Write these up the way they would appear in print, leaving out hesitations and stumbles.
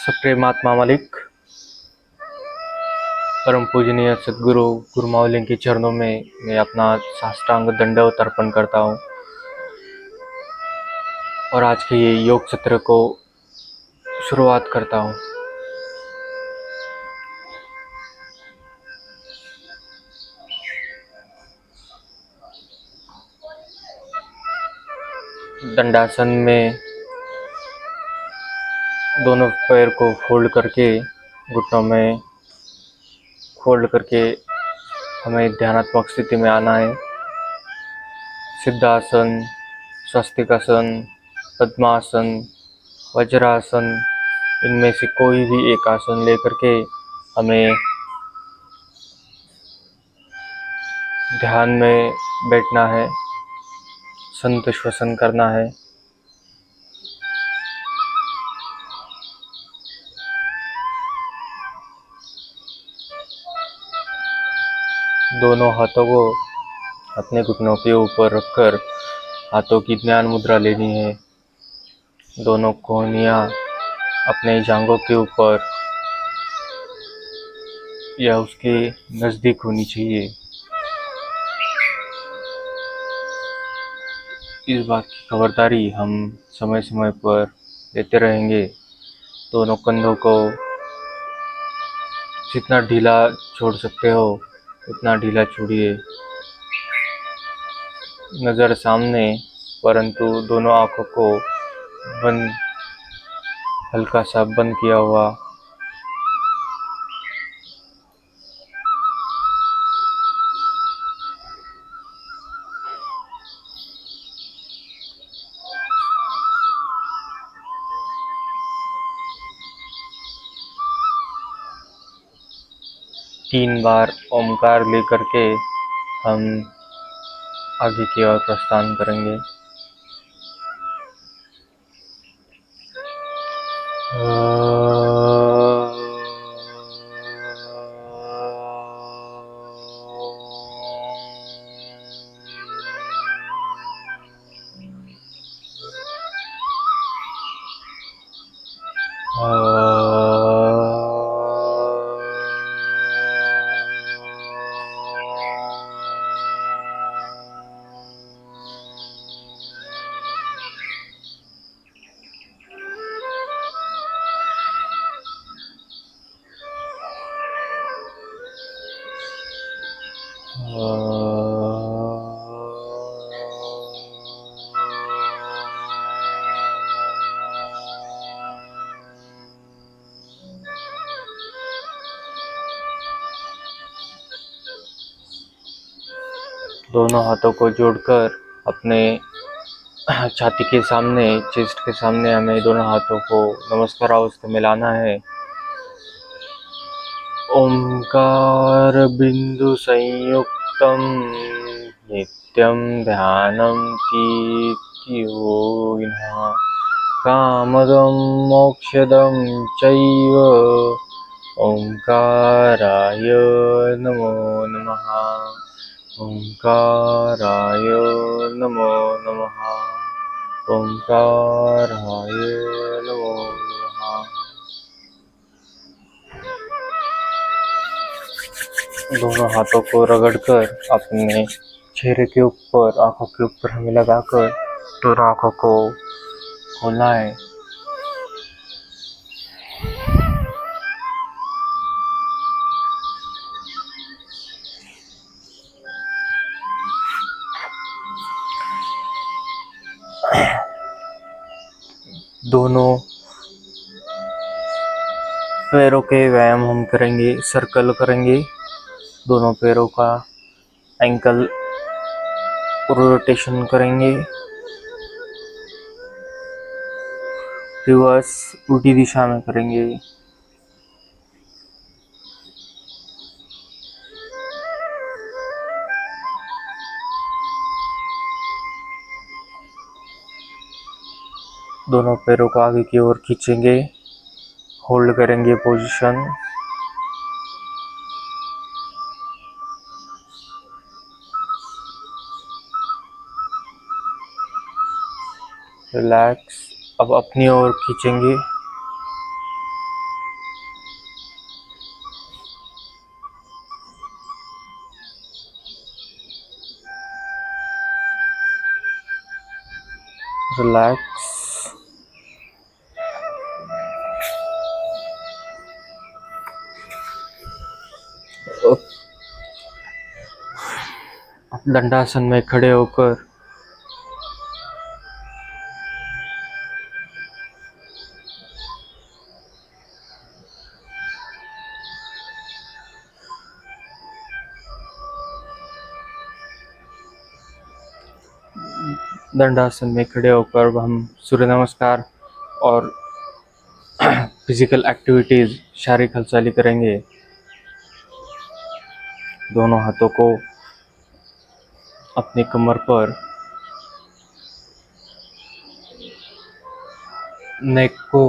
सुप्रेमात्मा मालिक, परम पूजनीय सद्गुरु गुरु मावलियों के चरणों में मैं अपना साष्टांग दंडवत अर्पण करता हूँ और आज के ये योग सत्र को शुरुआत करता हूँ। दंडासन में दोनों पैर को फोल्ड करके घुटनों में फोल्ड करके हमें ध्यानात्मक स्थिति में आना है। सिद्धासन, स्वस्तिकासन, पद्मासन, वज्रासन, इनमें से कोई भी एक आसन लेकर के हमें ध्यान में बैठना है, संत श्वसन करना है। दोनों हाथों को अपने घुटनों के ऊपर रखकर हाथों की ज्ञान मुद्रा लेनी है। दोनों कोहनियाँ अपने जांघों के ऊपर या उसके नज़दीक होनी चाहिए। इस बात की खबरदारी हम समय समय पर लेते रहेंगे। दोनों कंधों को जितना ढीला छोड़ सकते हो उतना ढीला छोड़िए। नज़र सामने, परंतु दोनों आँखों को बंद, हल्का सा बंद किया हुआ। तीन बार ओमकार लेकर के हम आगे की ओर प्रस्थान करेंगे। दोनों हाथों को जोड़कर अपने छाती के सामने, चेस्ट के सामने हमें दोनों हाथों को नमस्कार अवस्था में लाना है। ओंकार बिंदु संयुक्तम नित्यम ध्यानम कीर्तियोगिनः कामदं मोक्षदं चैव ओंकाराय नमो नमः। ओंकाराय नमो नमः। ओंकाराय नमो नमः। दोनों हाथों को रगड़कर अपने चेहरे के ऊपर, आंखों के ऊपर हमें लगाकर दोनों आंखों को खोलना है। दोनों पैरों के व्यायाम हम करेंगे, सर्कल करेंगे। दोनों पैरों का एंकल रोटेशन करेंगे, रिवर्स उल्टी दिशा में करेंगे। दोनों पैरों को आगे की ओर खींचेंगे, होल्ड करेंगे पोजीशन। रिलैक्स। अब अपनी ओर खींचेंगे, रिलैक्स। दंडासन में खड़े होकर हम सूर्य नमस्कार और फिजिकल एक्टिविटीज, शारीरिक हलचली करेंगे। दोनों हाथों को अपनी कमर पर, नेक को,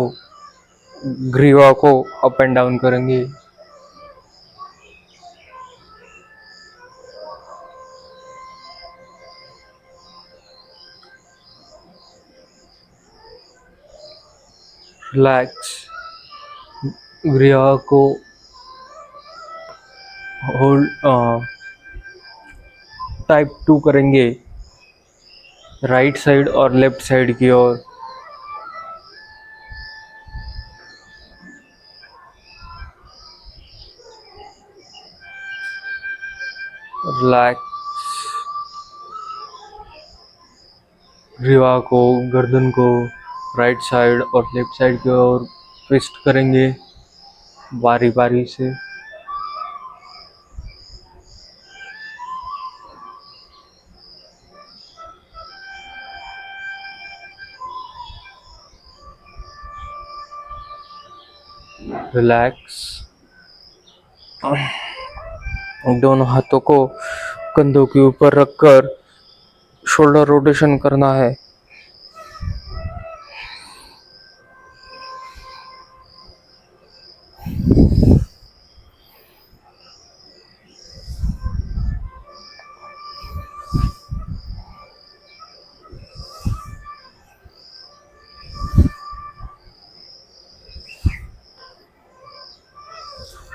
ग्रीवा को अप एंड डाउन करेंगे। रिलैक्स। ग्रीवा को होल्ड, टाइप 2 करेंगे राइट साइड और लेफ्ट साइड की ओर। रिलैक्स। ग्रीवा को, गर्दन को राइट साइड और लेफ्ट साइड की ओर ट्विस्ट करेंगे बारी बारी से। रिलैक्स। दोनों हाथों को कंधों के ऊपर रखकर शोल्डर रोटेशन करना है।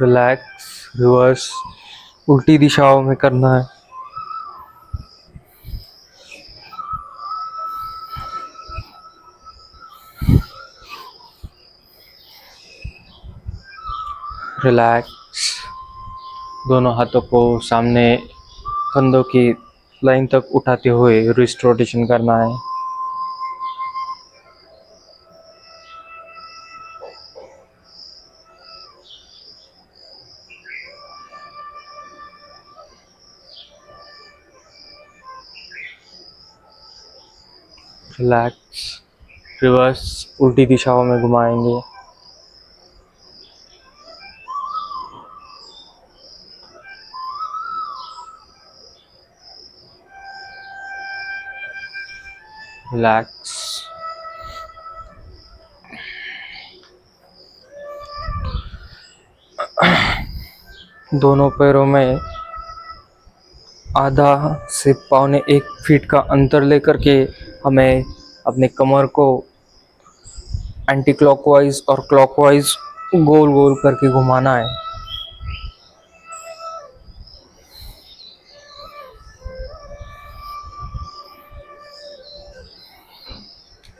रिलैक्स। रिवर्स, उल्टी दिशाओं में करना है। रिलैक्स। दोनों हाथों को सामने कंधों की लाइन तक उठाते हुए रिस्ट रोटेशन करना है। रिलैक्स। रिवर्स, उल्टी दिशाओं में घुमाएंगे। रिलैक्स। दोनों पैरों में आधा से पौने 1 फीट का अंतर लेकर के हमें अपने कमर को एंटी क्लॉकवाइज और क्लॉकवाइज गोल गोल करके घुमाना है।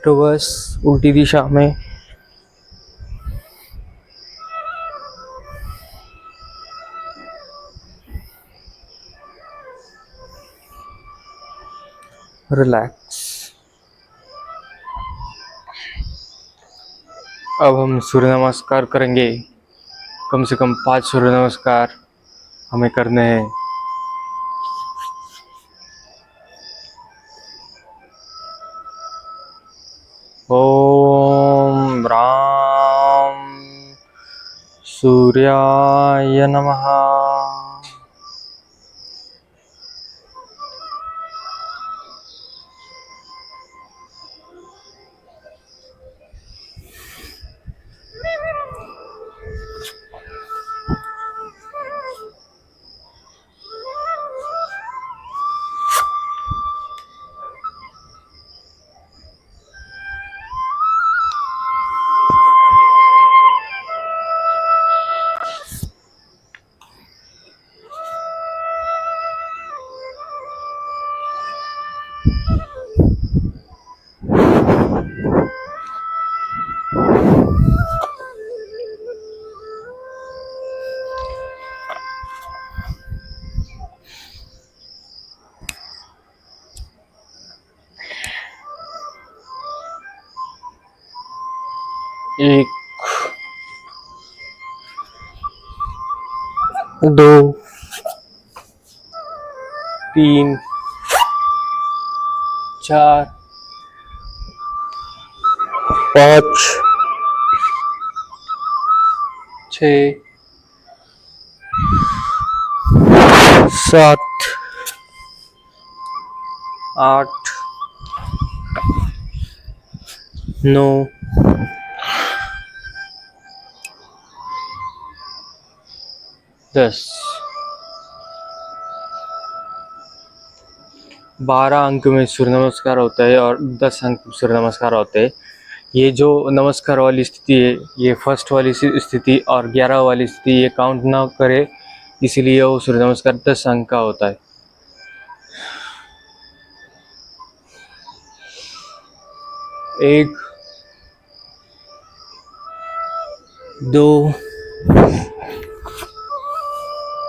रिवर्स, उल्टी दिशा में। रिलैक्स। अब हम सूर्य नमस्कार करेंगे। कम से कम 5 सूर्य नमस्कार हमें करने हैं। ओम राम सूर्याय नमः। एक, दो, तीन, चार, पाँच, छः, सात, आठ, नौ, 10। 12 अंक में सूर्य नमस्कार होता है और 10 अंक सूर्य नमस्कार होते हैं। ये जो नमस्कार वाली स्थिति है, ये फर्स्ट वाली स्थिति और 11 वाली स्थिति ये काउंट ना करे, इसीलिए वो सूर्य नमस्कार 10 अंक का होता है। एक, दो,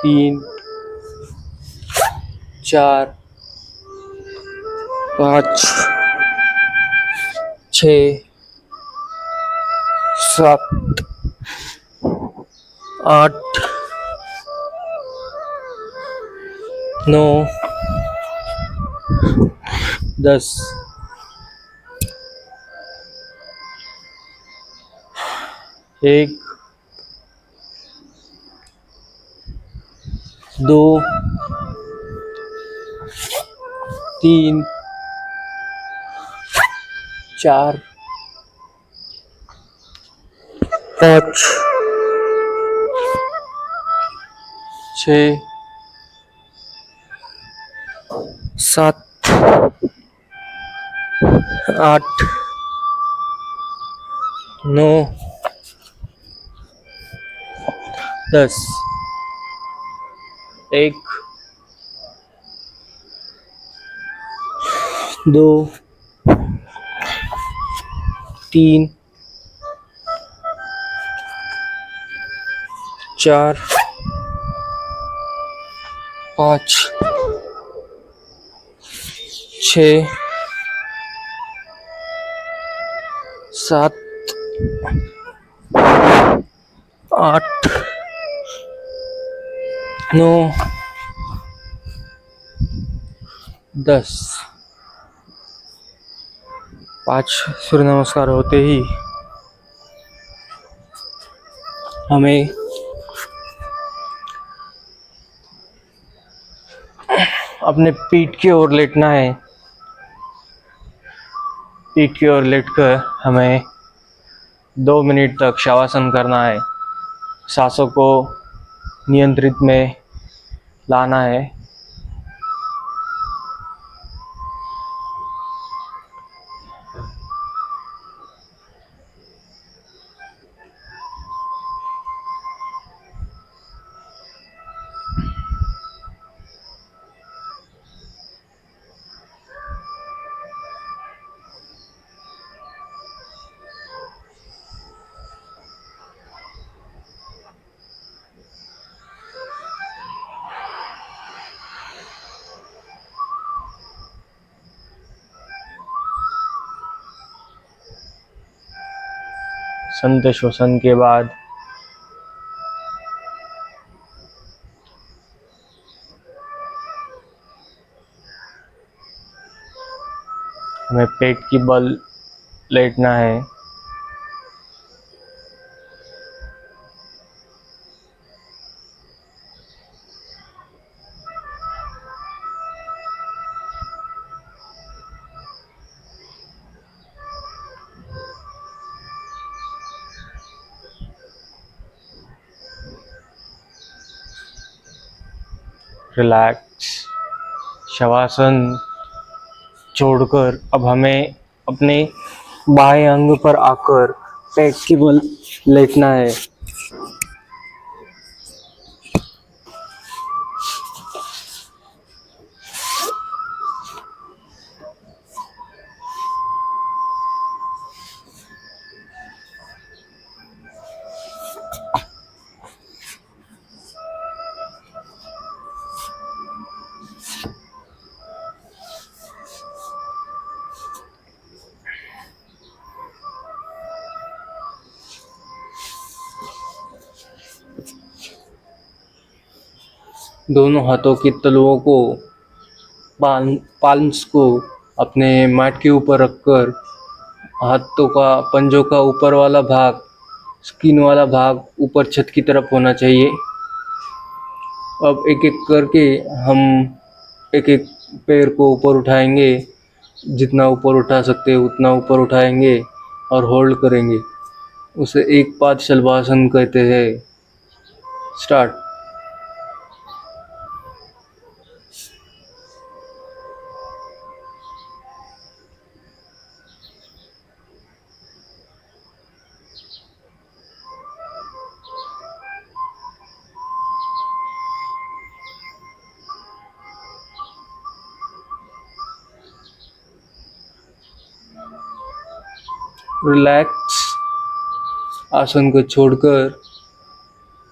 तीन, चार, पाँच, छः, सात, आठ, नौ, 10। एक, दो, तीन, चार, पाँच, छः, सात, आठ, नौ, 10। एक, दो, तीन, चार, पाँच, छः, सात, आठ, नौ, 10। 5 सूर्य नमस्कार होते ही हमें अपने पीठ की ओर लेटना है। पीठ की ओर लेटकर हमें 2 मिनट तक शवासन करना है। सांसों को नियंत्रित में लाना है। संत श्वसन के बाद हमें पेट की बल लेटना है। रिलैक्स। शवासन छोड़कर अब हमें अपने बाएं अंग पर आकर पेट की बल लेटना है। दोनों हाथों की तलुओं को पाल्म्स को अपने मैट के ऊपर रखकर हाथों का पंजों का ऊपर वाला भाग, स्किन वाला भाग ऊपर छत की तरफ होना चाहिए। अब एक एक करके हम एक एक पैर को ऊपर उठाएंगे, जितना ऊपर उठा सकते हैं उतना ऊपर उठाएंगे और होल्ड करेंगे। उसे एक पाद शलभासन कहते हैं। स्टार्ट। रिलैक्स आसन को छोड़कर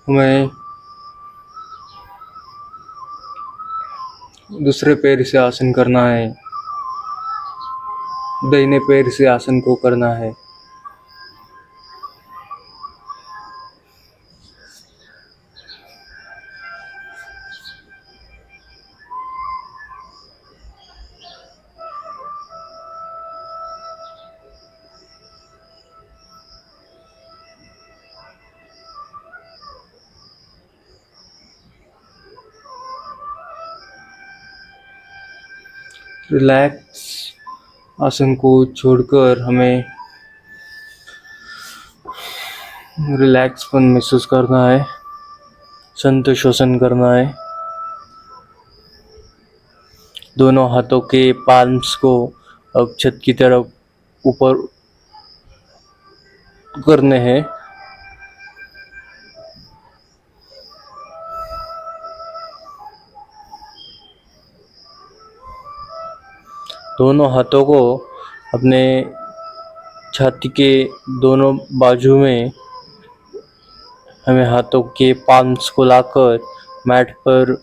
हमें दूसरे पैर से आसन करना है, दाहिने पैर से आसन को करना है। रिलैक्स आसन को छोड़कर हमें रिलैक्सपन महसूस करना है, संतोषासन करना है। दोनों हाथों के पाल्म्स को अब छत की तरफ ऊपर करने हैं। दोनों हाथों को अपने छाती के दोनों बाजू में हमें हाथों के पाल्म्स को लाकर मैट पर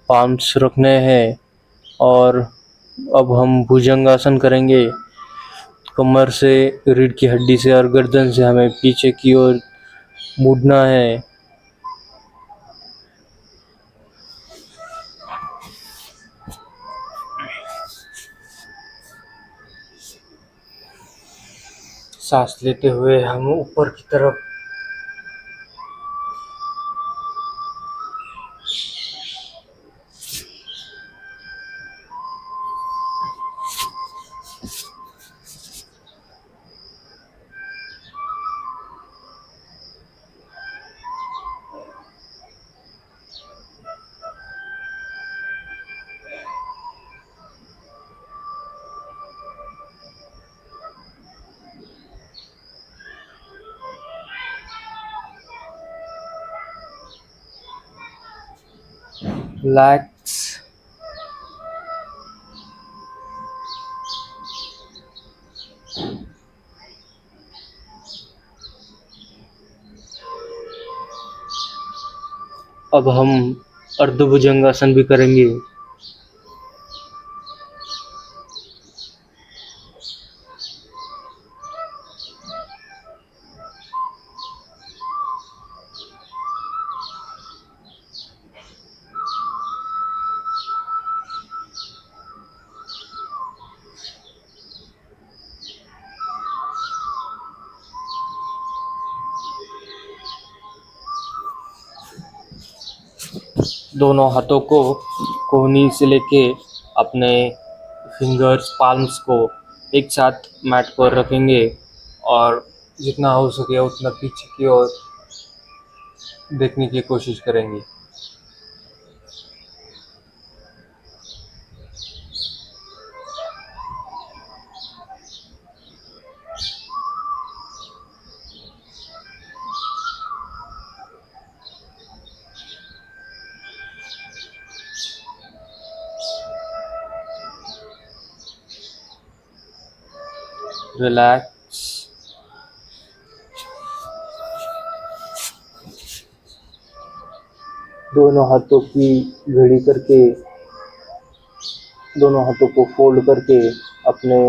पाल्म्स रखने हैं और अब हम भुजंगासन करेंगे। कमर से, रीढ़ की हड्डी से और गर्दन से हमें पीछे की ओर मुड़ना है। सांस लेते हुए हम ऊपर की तरफ रिलैक्स। अब हम अर्धभुजंगासन भी करेंगे। दोनों हाथों को कोहनी से लेके अपने फिंगर्स पाल्म्स को एक साथ मैट पर रखेंगे और जितना हो सके उतना पीछे की ओर देखने की कोशिश करेंगे। रिलैक्स। दोनों हाथों की घड़ी करके, दोनों हाथों को फोल्ड करके अपने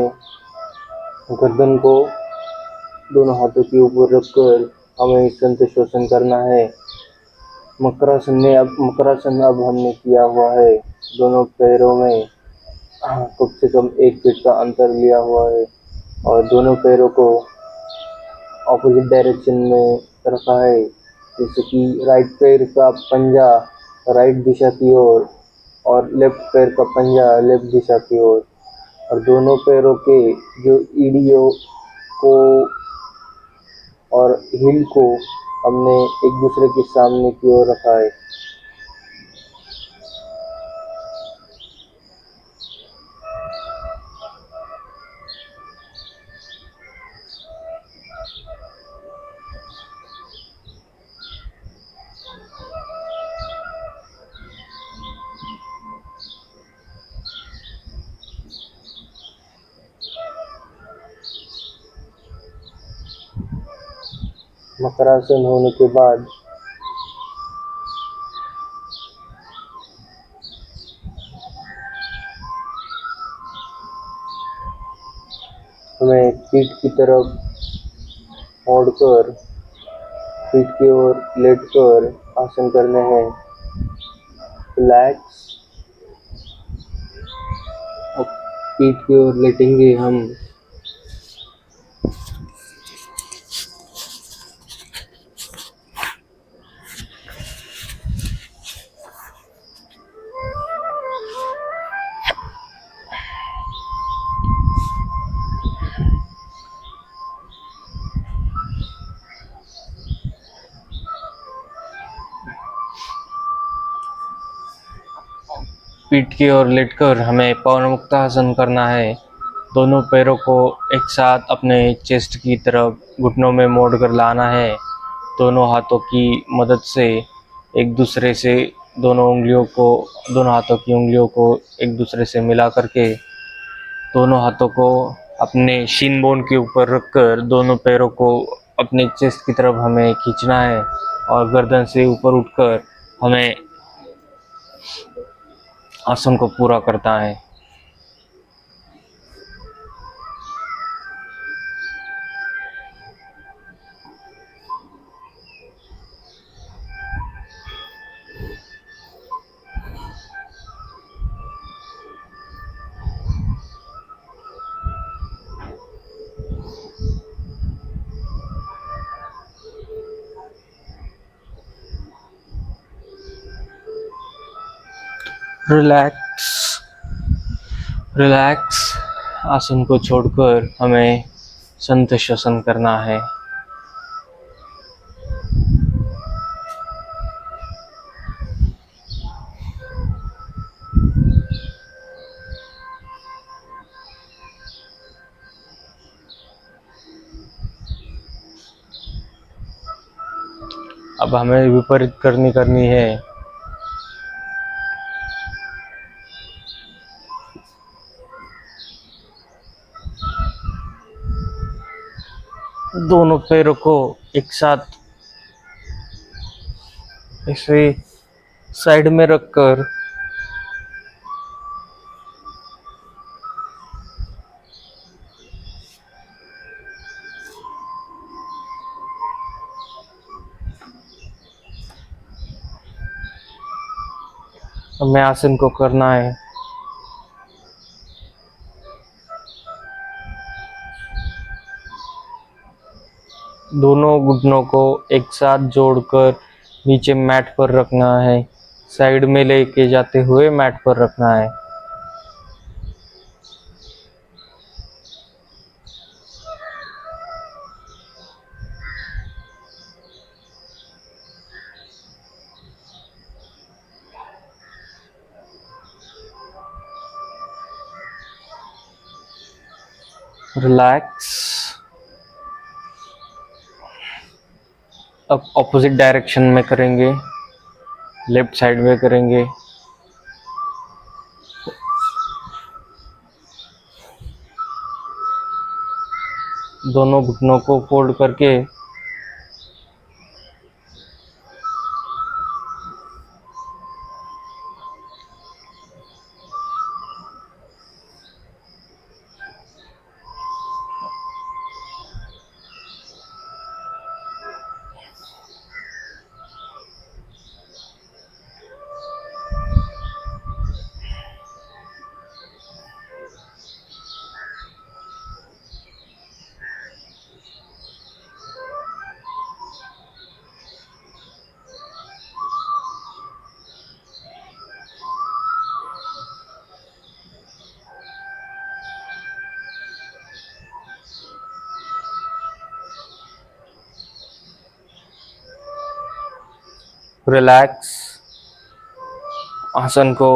गर्दन को दोनों हाथों के ऊपर रखकर हमें संतोषासन करना है। मकरासन अब हमने किया हुआ है। दोनों पैरों में कम से कम 1 फीट का अंतर लिया हुआ है और दोनों पैरों को ऑपोजिट डायरेक्शन में रखा है, जैसे कि राइट पैर का पंजा राइट दिशा की ओर और लेफ्ट पैर का पंजा लेफ्ट दिशा की ओर, और दोनों पैरों के जो एड़ियों को और हील को हमने एक दूसरे के सामने की ओर रखा है। मकरासन होने के बाद हमें पीठ की तरफ मोड़कर पीठ की ओर लेटकर आसन करने हैं। रिलैक्स। अब पीठ की ओर लेटेंगे हम। पीठ की ओर लेटकर हमें पवनमुक्तासन करना है। दोनों पैरों को एक साथ अपने चेस्ट की तरफ घुटनों में मोड़कर लाना है। दोनों हाथों की मदद से एक दूसरे से दोनों हाथों की उंगलियों को एक दूसरे से मिला करके दोनों हाथों को अपने शिन बोन के ऊपर रखकर दोनों पैरों को अपने चेस्ट की तरफ हमें खींचना है और गर्दन से ऊपर उठकर हमें आसन को पूरा करता है। रिलैक्स। रिलैक्स। आसन को छोड़कर हमें संतशासन करना है। अब हमें विपरीत करनी है। दोनों पैरों को एक साथ ऐसे साइड में रखकर हमें आसन को करना है। दोनों घुटनों को एक साथ जोड़कर नीचे मैट पर रखना है, साइड में लेके जाते हुए मैट पर रखना है। रिलैक्स। अब ऑपोजिट डायरेक्शन में करेंगे, लेफ्ट साइड में करेंगे। दोनों घुटनों को फोल्ड करके रिलैक्स आसन को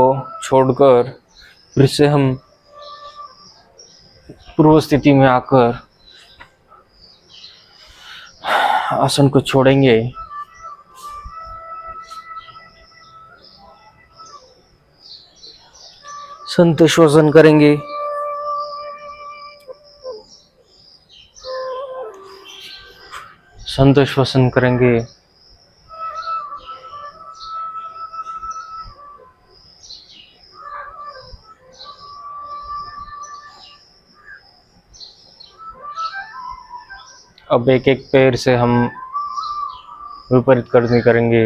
छोड़कर फिर से हम पूर्व स्थिति में आकर आसन को छोड़ेंगे। संतोष वसन करेंगे। संतोष वसन करेंगे। अब एक एक पैर से हम विपरीत करनी करेंगे।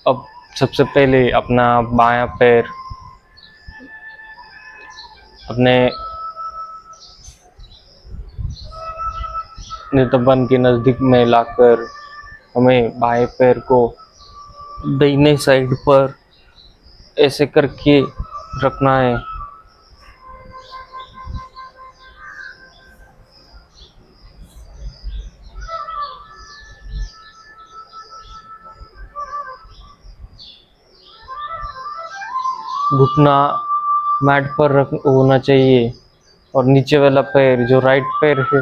अब सबसे पहले अपना बायां पैर अपने नितंबन के नजदीक में लाकर हमें बाएं पैर को दाहिने साइड पर ऐसे करके रखना है। घुटना मैट पर रख होना चाहिए और नीचे वाला पैर जो राइट पैर है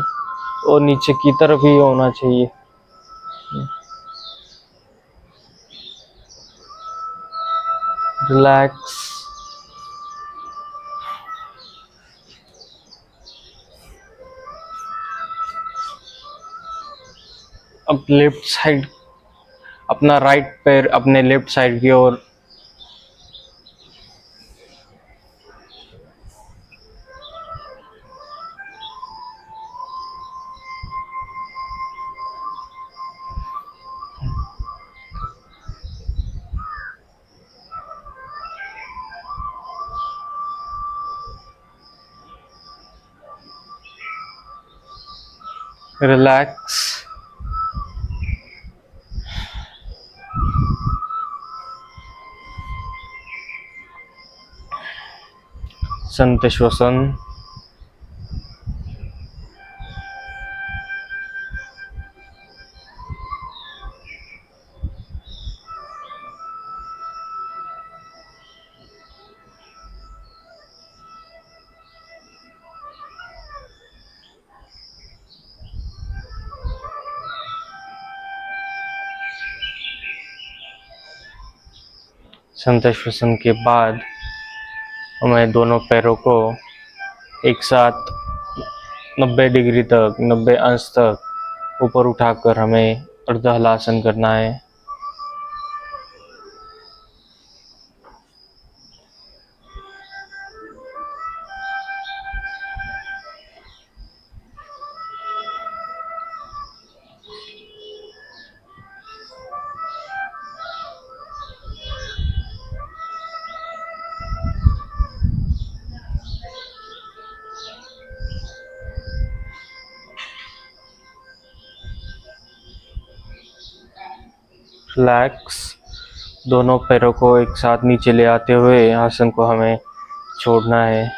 वो नीचे की तरफ ही होना चाहिए। रिलैक्स। अब लेफ्ट साइड अपना राइट पैर अपने लेफ्ट साइड की ओर रिलैक्स। संतोष वसन। संतोष वसन के बाद हमें दोनों पैरों को एक साथ 90 डिग्री तक 90 अंश तक ऊपर उठाकर हमें अर्ध हलासन करना है। रिलैक्स। दोनों पैरों को एक साथ नीचे ले आते हुए आसन को हमें छोड़ना है।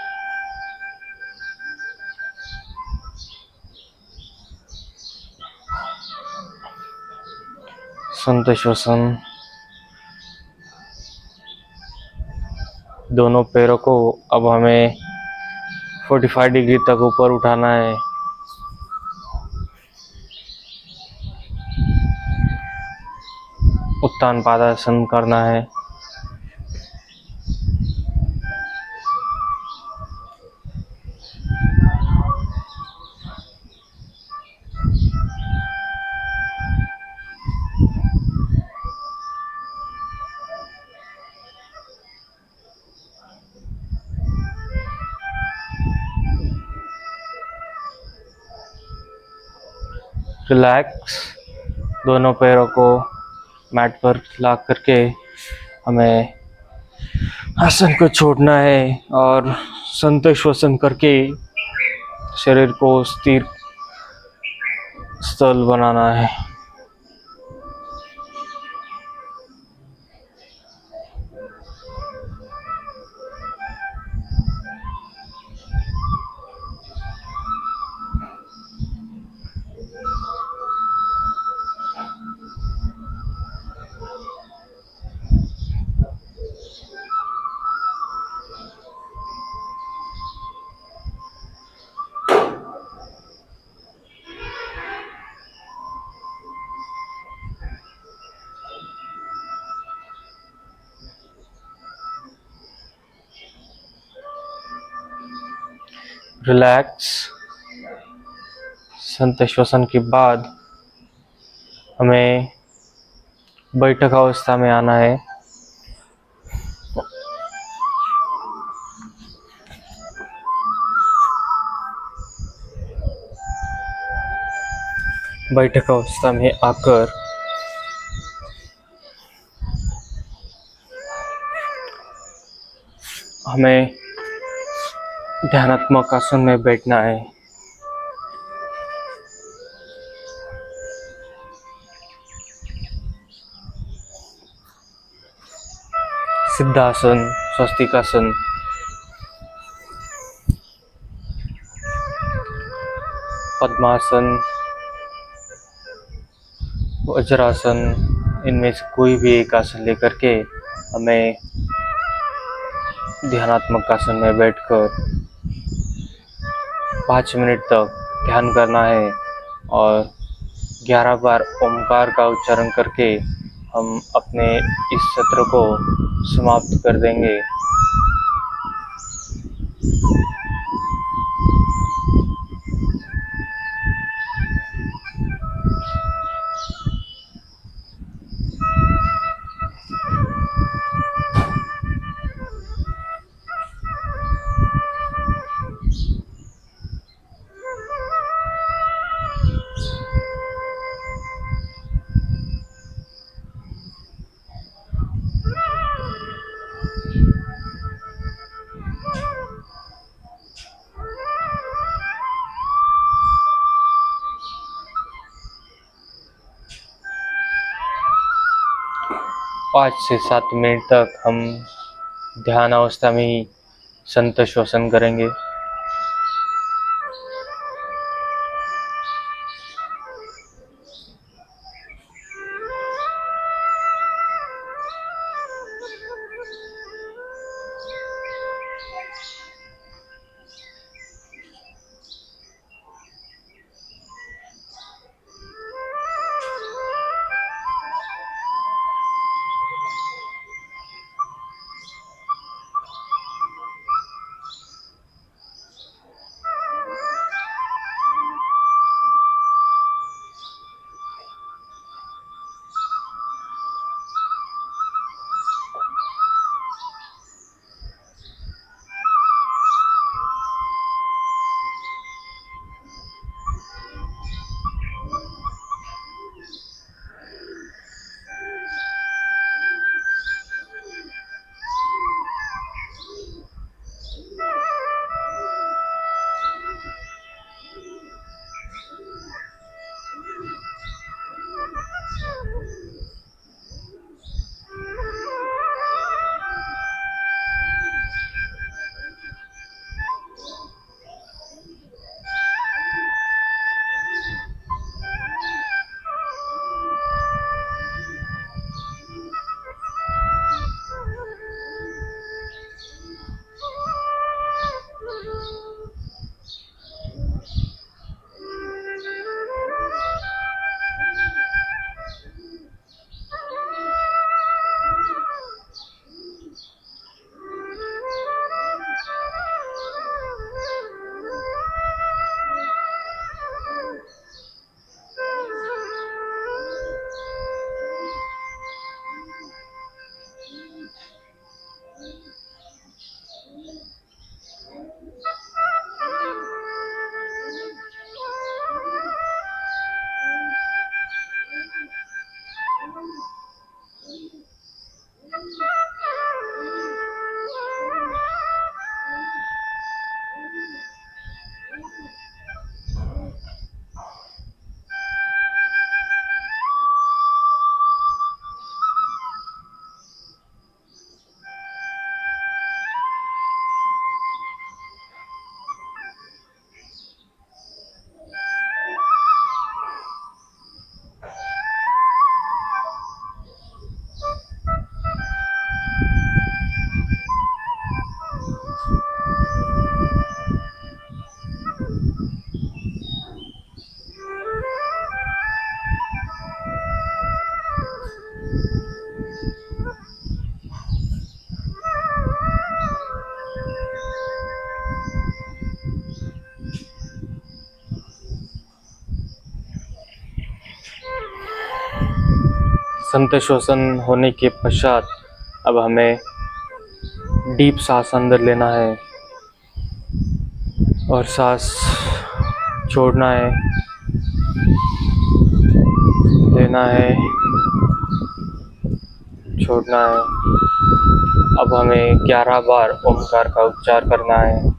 संतोष वसन। दोनों पैरों को अब हमें 45 डिग्री तक ऊपर उठाना है। उत्तान पादासन करना है। रिलैक्स। दोनों पैरों को मैट पर ला करके हमें आसन को छोड़ना है और संतोष वसन करके शरीर को स्थिर स्थल बनाना है। रिलैक्स। संत श्वसन के बाद हमें बैठक अवस्था में आना है। बैठक अवस्था में आकर हमें ध्यानात्मक आसन में बैठना है। सिद्धासन, स्वस्तिकासन, पद्मासन, वज्रासन, इनमें से कोई भी एक आसन लेकर के हमें ध्यानात्मक आसन में बैठकर 5 मिनट तक ध्यान करना है और 11 बार ओमकार का उच्चारण करके हम अपने इस सत्र को समाप्त कर देंगे। पाँच से 7 मिनट तक हम ध्यान अवस्था में ही संत श्वसन करेंगे। संत श्वसन होने के पश्चात अब हमें डीप सांस अंदर लेना है और सांस छोड़ना है, लेना है, छोड़ना है। अब हमें 11 बार ओमकार का उच्चार करना है।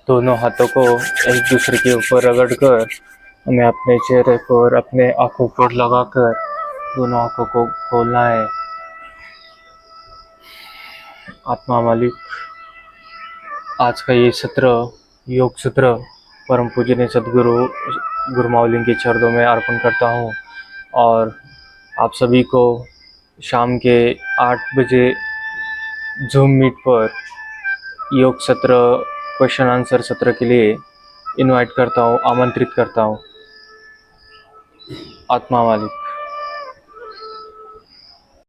दोनों हाथों को एक दूसरे के ऊपर रगड़कर हमें अपने चेहरे पर, अपने आँखों पर लगाकर दोनों आँखों को खोलना है। आत्मा मालिक, आज का ये सत्र, योग सत्र परम पूजनीय सदगुरु गुरु मावलिंग के चरणों में अर्पण करता हूँ और आप सभी को शाम के 8 बजे जूम मीट पर योग सत्र, क्वेश्चन आंसर सत्र के लिए इनवाइट करता हूँ, आमंत्रित करता हूँ। आत्मा मालिक।